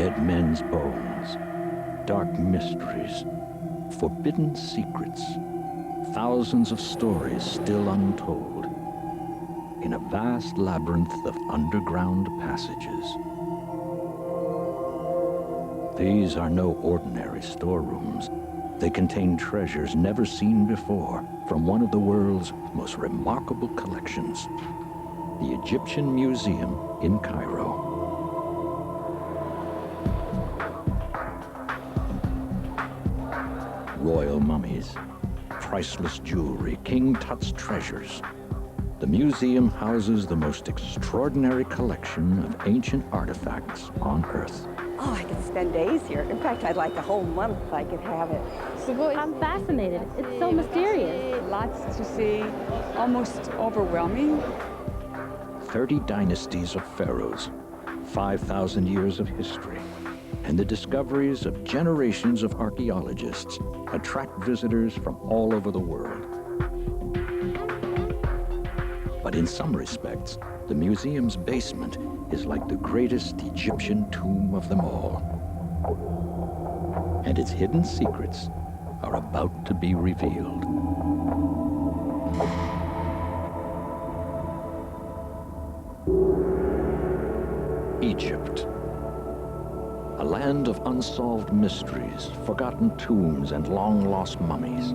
Dead men's bones, dark mysteries, forbidden secrets, thousands of stories still untold, in a vast labyrinth of underground passages. These are no ordinary storerooms. They contain treasures never seen before from one of the world's most remarkable collections, the Egyptian Museum in Cairo. Royal mummies, priceless jewelry, King Tut's treasures. The museum houses the most extraordinary collection of ancient artifacts on Earth. Oh, I could spend days here. In fact, I'd like a whole month if I could have it. I'm fascinated. It's so mysterious. Lots to see, almost overwhelming. 30 dynasties of pharaohs, 5,000 years of history, and the discoveries of generations of archaeologists attract visitors from all over the world. But in some respects, the museum's basement is like the greatest Egyptian tomb of them all. And its hidden secrets are about to be revealed. Egypt. A land of unsolved mysteries, forgotten tombs, and long-lost mummies.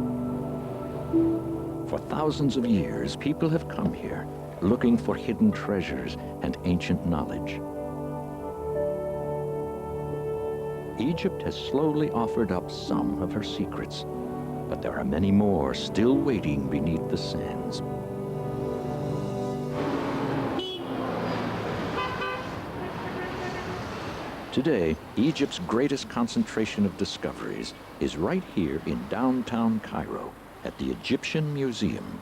For thousands of years, people have come here looking for hidden treasures and ancient knowledge. Egypt has slowly offered up some of her secrets, but there are many more still waiting beneath the sands. Today, Egypt's greatest concentration of discoveries is right here in downtown Cairo at the Egyptian Museum.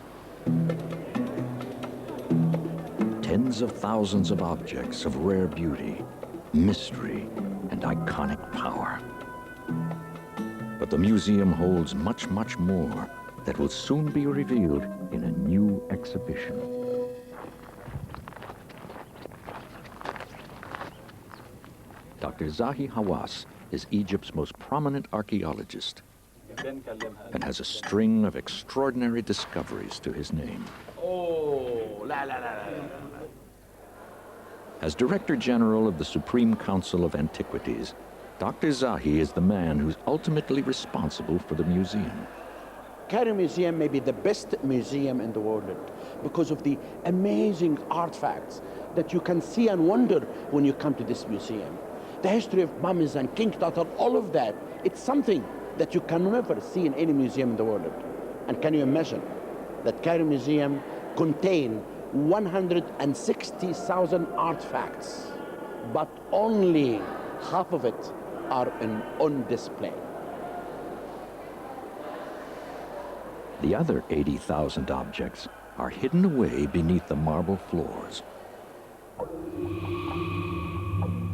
Tens of thousands of objects of rare beauty, mystery, and iconic power. But the museum holds much, much more that will soon be revealed in a new exhibition. Dr. Zahi Hawass is Egypt's most prominent archaeologist and has a string of extraordinary discoveries to his name. As Director General of the Supreme Council of Antiquities, Dr. Zahi is the man who's ultimately responsible for the museum. Cairo Museum may be the best museum in the world because of the amazing artifacts that you can see and wonder when you come to this museum. The history of mummies and King Tut, all of that, it's something that you can never see in any museum in the world. And can you imagine that Cairo Museum contains 160,000 artifacts, but only half of it are on display. The other 80,000 objects are hidden away beneath the marble floors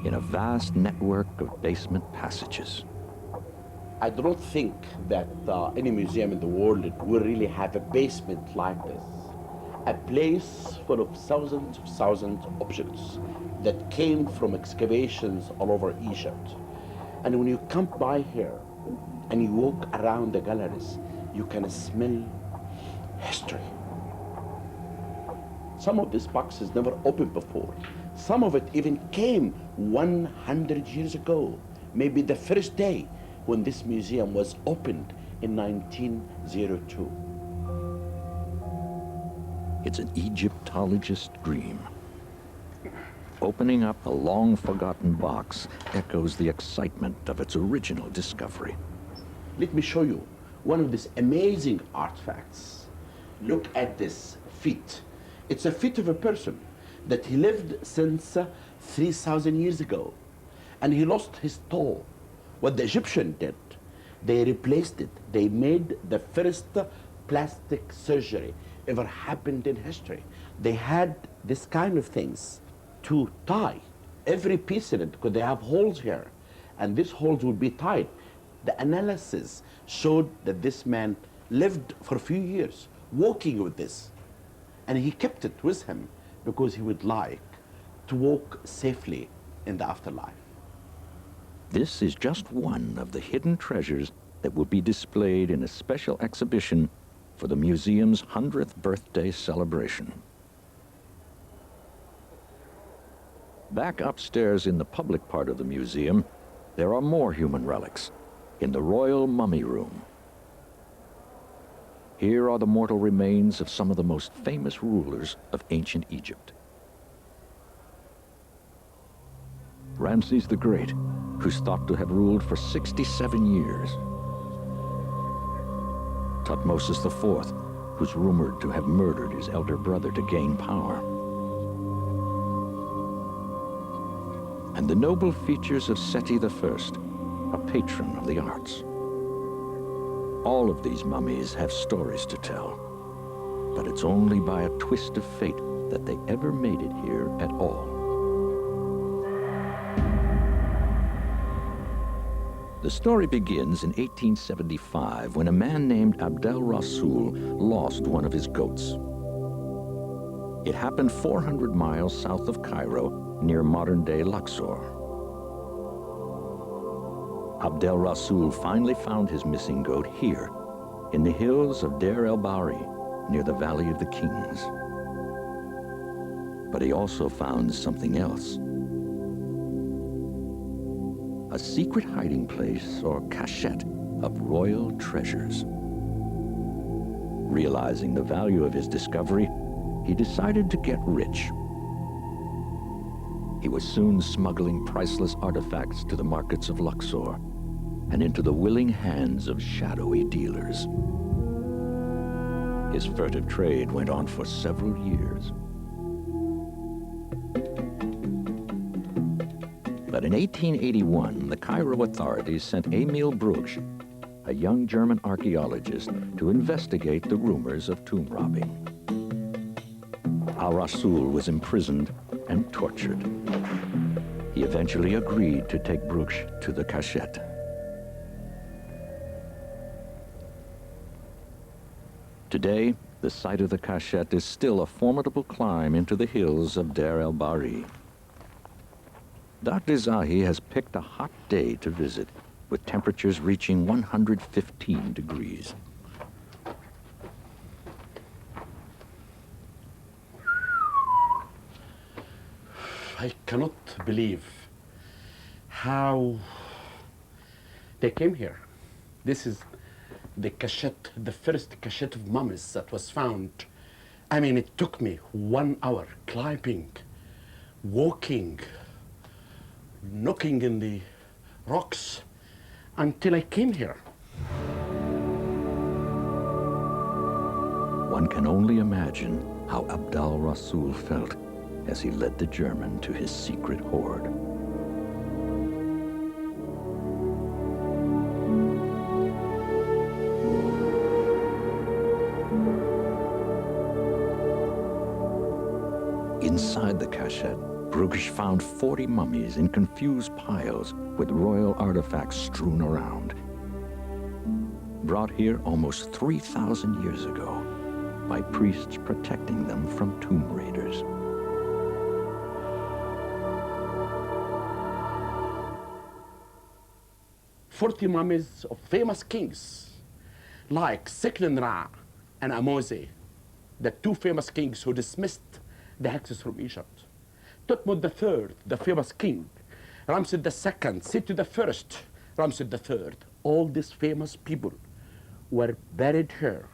in a vast network of basement passages. I don't think that any museum in the world will really have a basement like this. A place full of thousands of objects that came from excavations all over Egypt. And when you come by here and you walk around the galleries, you can smell history. Some of these boxes never opened before. Some of it even came 100 years ago, maybe the first day when this museum was opened in 1902. It's an Egyptologist's dream. Opening up a long-forgotten box echoes the excitement of its original discovery. Let me show you one of these amazing artifacts. Look at this feet. It's a feet of a person that he lived since 3,000 years ago. And he lost his toe. What the Egyptians did, they replaced it. They made the first plastic surgery ever happened in history. They had this kind of things to tie every piece in it because they have holes here. And these holes would be tied. The analysis showed that this man lived for a few years walking with this. And he kept it with him because he would like to walk safely in the afterlife. This is just one of the hidden treasures that will be displayed in a special exhibition for the museum's 100th birthday celebration. Back upstairs in the public part of the museum, there are more human relics in the Royal Mummy Room. Here are the mortal remains of some of the most famous rulers of ancient Egypt. Ramses the Great, who's thought to have ruled for 67 years. Tutmosis IV, who's rumored to have murdered his elder brother to gain power. And the noble features of Seti I, a patron of the arts. All of these mummies have stories to tell, but it's only by a twist of fate that they ever made it here at all. The story begins in 1875 when a man named Abdel Rasul lost one of his goats. It happened 400 miles south of Cairo, near modern-day Luxor. Abdel Rasul finally found his missing goat here, in the hills of Deir el-Bahari, near the Valley of the Kings. But he also found something else. A secret hiding place, or cachette, of royal treasures. Realizing the value of his discovery, he decided to get rich. He was soon smuggling priceless artifacts to the markets of Luxor and into the willing hands of shadowy dealers. His furtive trade went on for several years. But in 1881, the Cairo authorities sent Emil Brugsch, a young German archaeologist, to investigate the rumors of tomb robbing. Al-Rasul was imprisoned and tortured. He eventually agreed to take Brugsch to the cachette. Today, the site of the cachette is still a formidable climb into the hills of Deir el-Bahari. Dr. Zahi has picked a hot day to visit, with temperatures reaching 115 degrees. I cannot believe how they came here. This is the cachette, the first cachette of mummies that was found. I mean, it took me 1 hour climbing, walking, knocking in the rocks until I came here. One can only imagine how Abdel Rasul felt as he led the German to his secret hoard. Inside the cachette, Brugsch found 40 mummies in confused piles with royal artifacts strewn around. Brought here almost 3,000 years ago by priests protecting them from tomb raiders. "40 mummies of famous kings, like Seknen-Ra and Amose, the two famous kings who dismissed the hexes from Egypt. Thutmose III, the famous king, Ramses II, Seti I, Ramses III. All these famous people were buried here.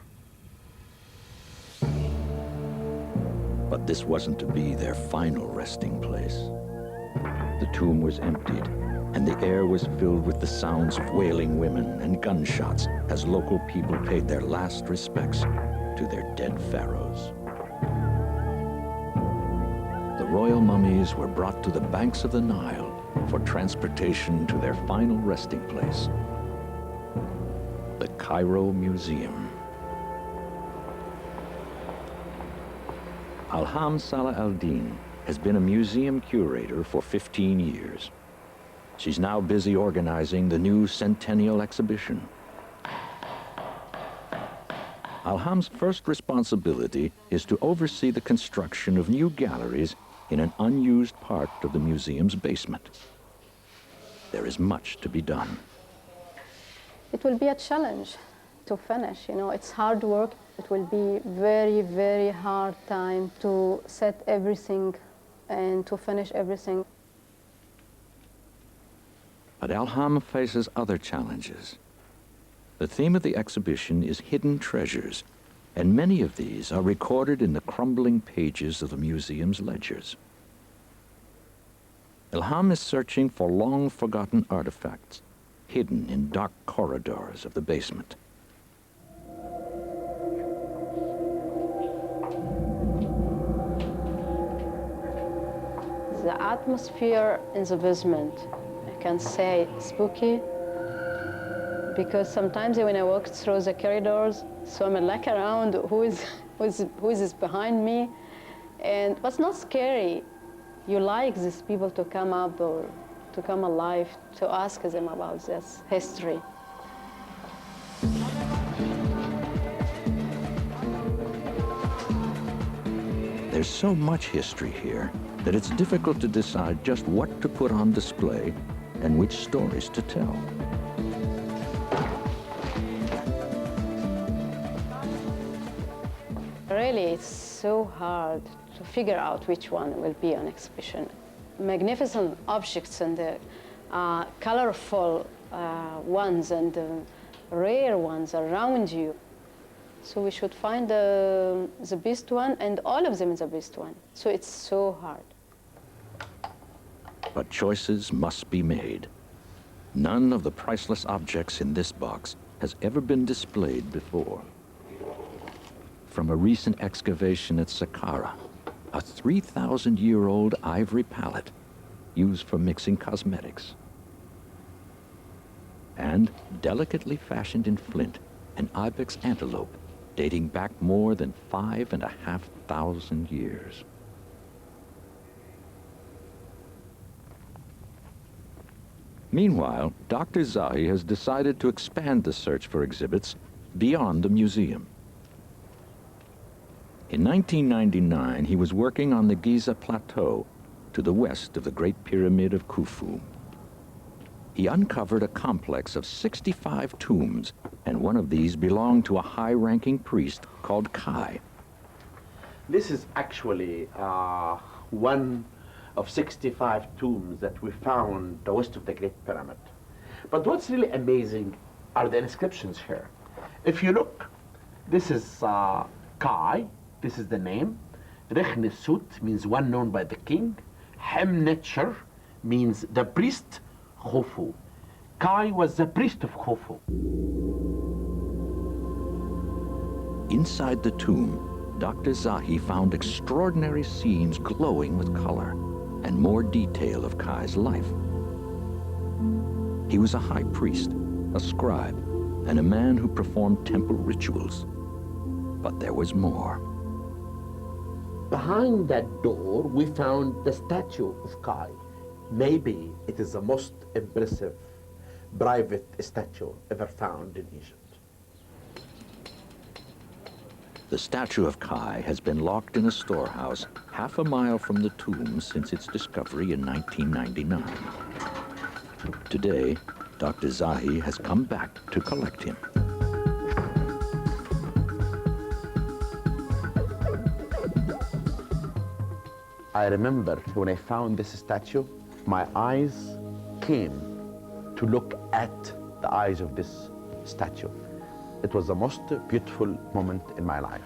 But this wasn't to be their final resting place. The tomb was emptied, and the air was filled with the sounds of wailing women and gunshots as local people paid their last respects to their dead pharaohs. The royal mummies were brought to the banks of the Nile for transportation to their final resting place, the Cairo Museum. Alham Salah al-Din has been a museum curator for 15 years. She's now busy organizing the new centennial exhibition. Alham's first responsibility is to oversee the construction of new galleries in an unused part of the museum's basement. there is much to be done. It will be a challenge to finish. You know, it's hard work. It will be very, very hard time to set everything and to finish everything. But Al-Ham faces other challenges. The theme of the exhibition is hidden treasures, and many of these are recorded in the crumbling pages of the museum's ledgers. Al-Ham is searching for long-forgotten artifacts, hidden in dark corridors of the basement. The atmosphere in the basement, I can say spooky, because sometimes when I walk through the corridors, so I'm like around who is behind me, and what's not scary, you like these people to come up or to come alive, to ask them about this history. There's so much history here that it's difficult to decide just what to put on display and which stories to tell. Really, it's so hard to figure out which one will be on exhibition. Magnificent objects and the colorful ones and the rare ones around you. So we should find the best one, and all of them is the best one. So it's so hard. But choices must be made. None of the priceless objects in this box has ever been displayed before. From a recent excavation at Saqqara, a 3,000-year-old ivory palette used for mixing cosmetics. And delicately fashioned in flint, an ibex antelope dating back more than 5,500 years. Meanwhile, Dr. Zahi has decided to expand the search for exhibits beyond the museum. In 1999, he was working on the Giza Plateau to the west of the Great Pyramid of Khufu. He uncovered a complex of 65 tombs, and one of these belonged to a high-ranking priest called Kai. This is actually one of 65 tombs that we found west of the Great Pyramid. But what's really amazing are the inscriptions here. If you look, this is Kai, this is the name. Rechnesut means one known by the king. Hemnetcher means the priest, Khufu. Kai was the priest of Khufu. Inside the tomb, Dr. Zahi found extraordinary scenes glowing with color and more detail of Kai's life. He was a high priest, a scribe, and a man who performed temple rituals. But there was more. Behind that door, we found the statue of Kai. Maybe it is the most impressive private statue ever found in Egypt. The statue of Kai has been locked in a storehouse half a mile from the tomb since its discovery in 1999. Today, Dr. Zahi has come back to collect him. I remember when I found this statue, my eyes came to look at the eyes of this statue. It was the most beautiful moment in my life.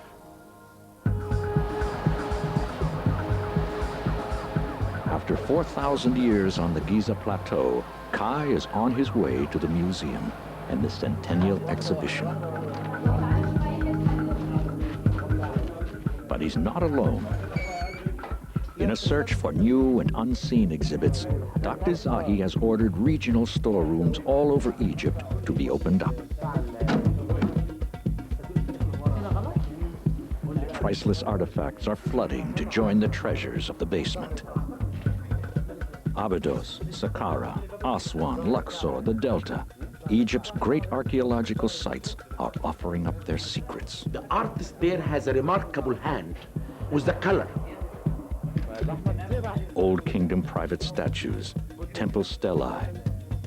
After 4,000 years on the Giza Plateau, Kai is on his way to the museum and the Centennial Exhibition. But he's not alone. In a search for new and unseen exhibits, Dr. Zahi has ordered regional storerooms all over Egypt to be opened up. Priceless artifacts are flooding to join the treasures of the basement. Abydos, Saqqara, Aswan, Luxor, the Delta, Egypt's great archaeological sites are offering up their secrets. The artist there has a remarkable hand with the color. Old Kingdom private statues, temple stelae,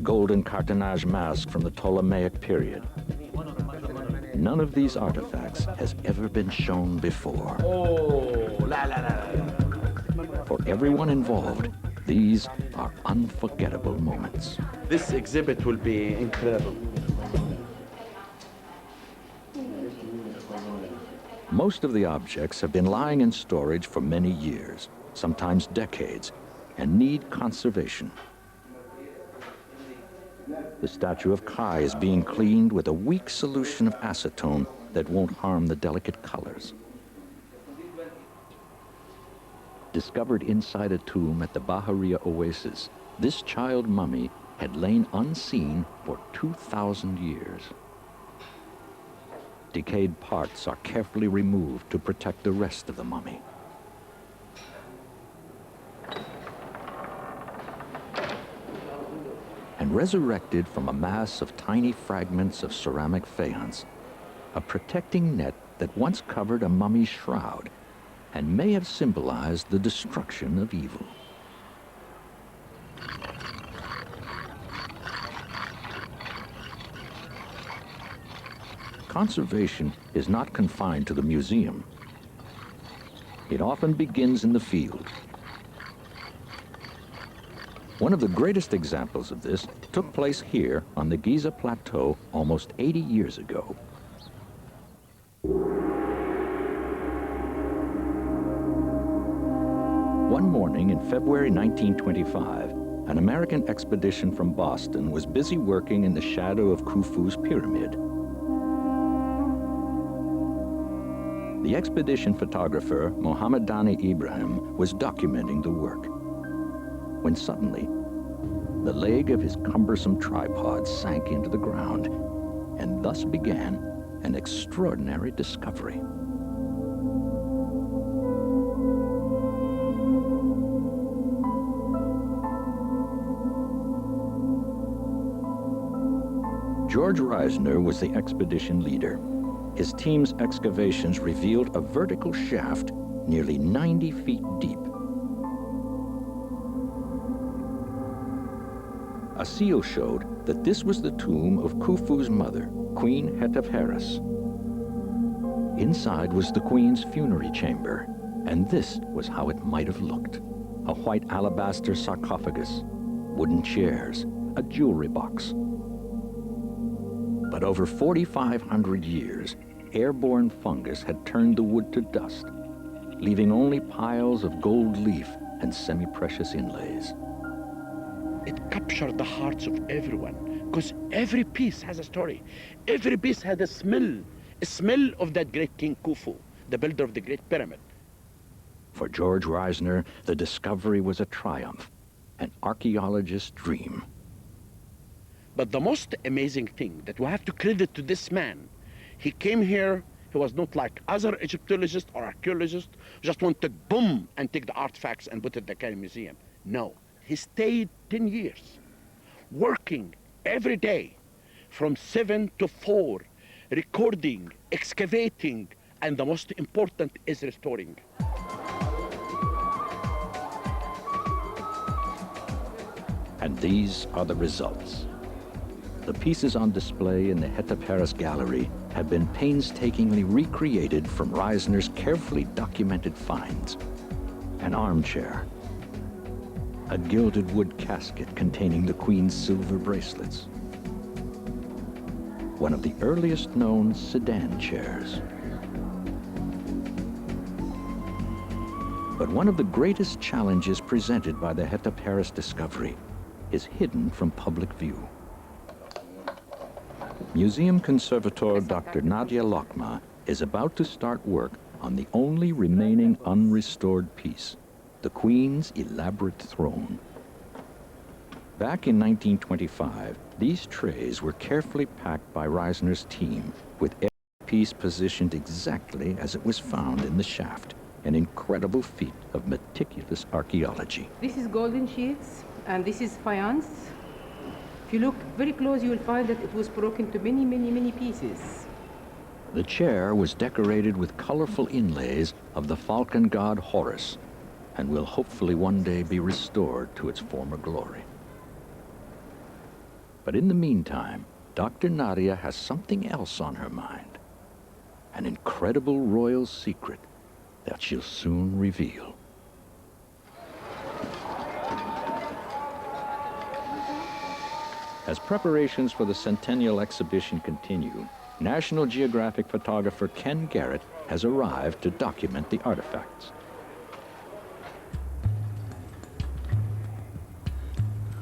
golden cartonnage mask from the Ptolemaic period. None of these artifacts has ever been shown before. For everyone involved, these are unforgettable moments. This exhibit will be incredible. Most of the objects have been lying in storage for many years, sometimes decades, and need conservation. The statue of Kai is being cleaned with a weak solution of acetone that won't harm the delicate colors. Discovered inside a tomb at the Bahariya Oasis, this child mummy had lain unseen for 2,000 years. Decayed parts are carefully removed to protect the rest of the mummy. And resurrected from a mass of tiny fragments of ceramic faience, a protecting net that once covered a mummy's shroud and may have symbolized the destruction of evil. Conservation is not confined to the museum. It often begins in the field. One of the greatest examples of this took place here on the Giza Plateau almost 80 years ago. One morning in February 1925, an American expedition from Boston was busy working in the shadow of Khufu's pyramid. The expedition photographer, Mohammedani Ibrahim, was documenting the work, when suddenly, the leg of his cumbersome tripod sank into the ground, and thus began an extraordinary discovery. George Reisner was the expedition leader. His team's excavations revealed a vertical shaft nearly 90 feet deep. A seal showed that this was the tomb of Khufu's mother, Queen Hetepheres. Inside was the queen's funerary chamber, and this was how it might have looked. A white alabaster sarcophagus, wooden chairs, a jewelry box. But over 4,500 years, airborne fungus had turned the wood to dust, leaving only piles of gold leaf and semi-precious inlays. It captured the hearts of everyone, because every piece has a story. Every piece had a smell of that great King Khufu, the builder of the Great Pyramid. For George Reisner, the discovery was a triumph, an archaeologist's dream. But the most amazing thing that we have to credit to this man, he came here, he was not like other Egyptologists or archaeologists, just want to boom and take the artifacts and put it in the Cairo Museum. No, he stayed 10 years, working every day from 7 to 4, recording, excavating, and the most important is restoring. And these are the results. The pieces on display in the Hetepheres Gallery have been painstakingly recreated from Reisner's carefully documented finds. An armchair, a gilded wood casket containing the Queen's silver bracelets, one of the earliest known sedan chairs. But one of the greatest challenges presented by the Hetepheres discovery is hidden from public view. Museum conservator Dr. Nadia Lokma is about to start work on the only remaining unrestored piece, the Queen's elaborate throne. Back in 1925, these trays were carefully packed by Reisner's team, with every piece positioned exactly as it was found in the shaft, an incredible feat of meticulous archaeology. This is golden sheets, and this is faience. If you look very close, you will find that it was broken to many, many, many pieces. The chair was decorated with colorful inlays of the falcon god Horus, and will hopefully one day be restored to its former glory. But in the meantime, Dr. Nadia has something else on her mind. An incredible royal secret that she'll soon reveal. As preparations for the Centennial exhibition continue, National Geographic photographer Ken Garrett has arrived to document the artifacts.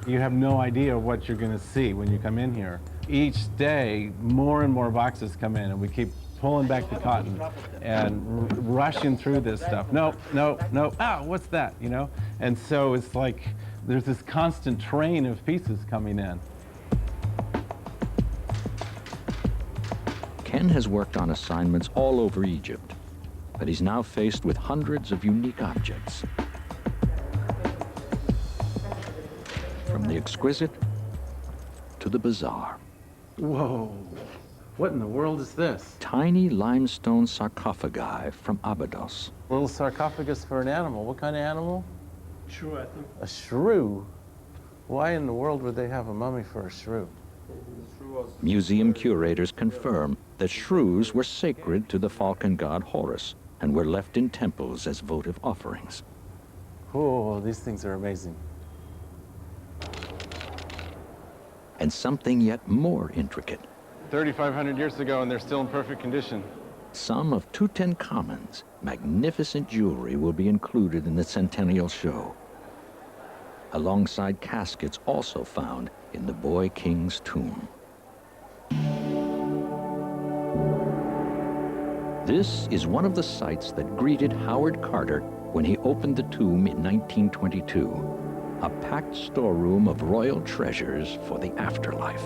You have no idea what you're going to see when you come in here. Each day, more and more boxes come in, and we keep pulling back the cotton and rushing through this stuff. No, no, no, what's that, you know? And so it's like there's this constant train of pieces coming in. Ken has worked on assignments all over Egypt, but he's now faced with hundreds of unique objects. From the exquisite to the bizarre. Whoa, what in the world is this? Tiny limestone sarcophagi from Abydos. A little sarcophagus for an animal. What kind of animal? Shrew, I think. A shrew? Why in the world would they have a mummy for a shrew? Museum curators confirm that shrews were sacred to the falcon god Horus and were left in temples as votive offerings. Oh, these things are amazing. And something yet more intricate. 3,500 years ago, and they're still in perfect condition. Some of Tutankhamun's magnificent jewelry will be included in the Centennial Show, alongside caskets also found in the boy king's tomb. This is one of the sights that greeted Howard Carter when he opened the tomb in 1922, a packed storeroom of royal treasures for the afterlife.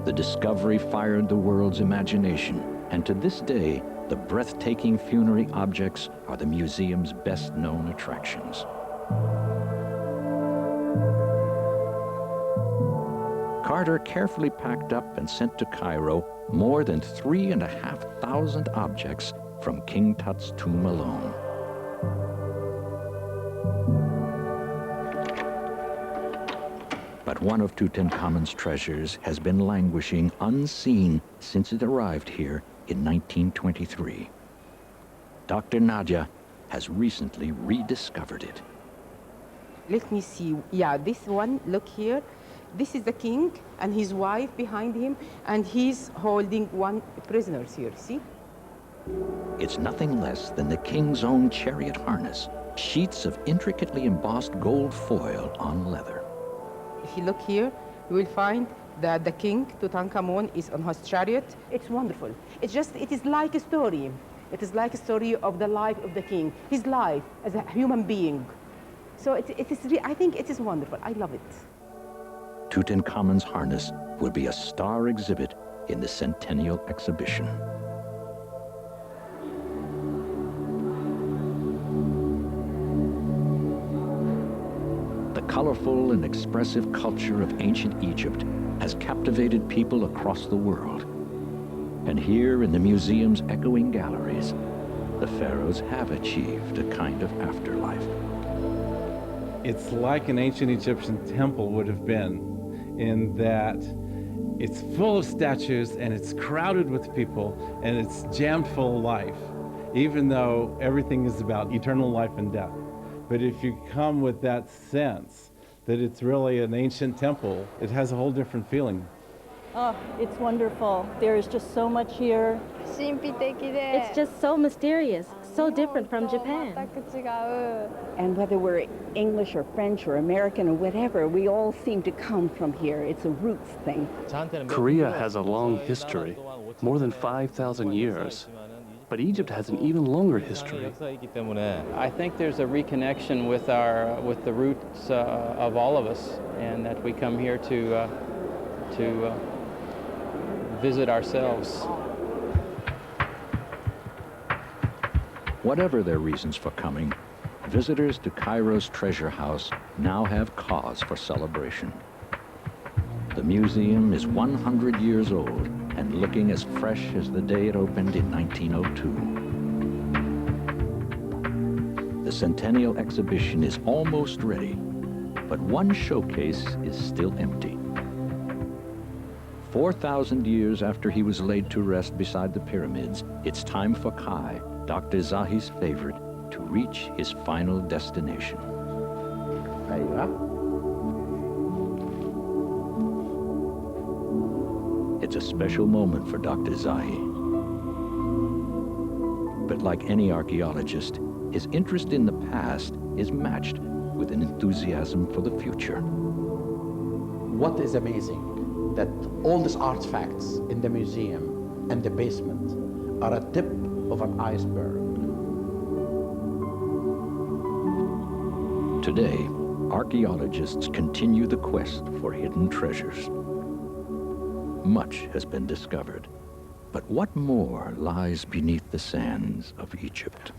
The discovery fired the world's imagination, and to this day, the breathtaking funerary objects are the museum's best-known attractions. Carter carefully packed up and sent to Cairo more than 3,500 objects from King Tut's tomb alone. But one of Tutankhamun's treasures has been languishing unseen since it arrived here in 1923. Dr. Nadia has recently rediscovered it. Let me see. Yeah, this one, look here. This is the king and his wife behind him, and he's holding one prisoner here, see? It's nothing less than the king's own chariot harness, sheets of intricately embossed gold foil on leather. If you look here, you will find that the king, Tutankhamun, is on his chariot. It's wonderful. It is like a story. It is like a story of the life of the king, his life as a human being. So I think it is wonderful. I love it. Tutankhamun's harness will be a star exhibit in the Centennial exhibition. The colorful and expressive culture of ancient Egypt has captivated people across the world. And here in the museum's echoing galleries, the pharaohs have achieved a kind of afterlife. It's like an ancient Egyptian temple would have been, in that it's full of statues and it's crowded with people and it's jammed full of life, even though everything is about eternal life and death. But if you come with that sense that it's really an ancient temple, it has a whole different feeling. Oh, it's wonderful. There is just so much here. It's just so mysterious, so different from Japan. And whether we're English or French or American or whatever, we all seem to come from here. It's a roots thing. Korea has a long history, more than 5,000 years. But Egypt has an even longer history. I think there's a reconnection with the roots of all of us, and that we come here to visit ourselves. Whatever their reasons for coming, visitors to Cairo's treasure house now have cause for celebration. The museum is 100 years old and looking as fresh as the day it opened in 1902. The Centennial exhibition is almost ready, But one showcase is still empty. 4,000 years after he was laid to rest beside the pyramids, it's time for Kai, Dr. Zahi's favorite, to reach his final destination. It's a special moment for Dr. Zahi. But like any archaeologist, his interest in the past is matched with an enthusiasm for the future. What is amazing, that all these artifacts in the museum and the basement are a tip of an iceberg. Today, archaeologists continue the quest for hidden treasures. Much has been discovered, but what more lies beneath the sands of Egypt?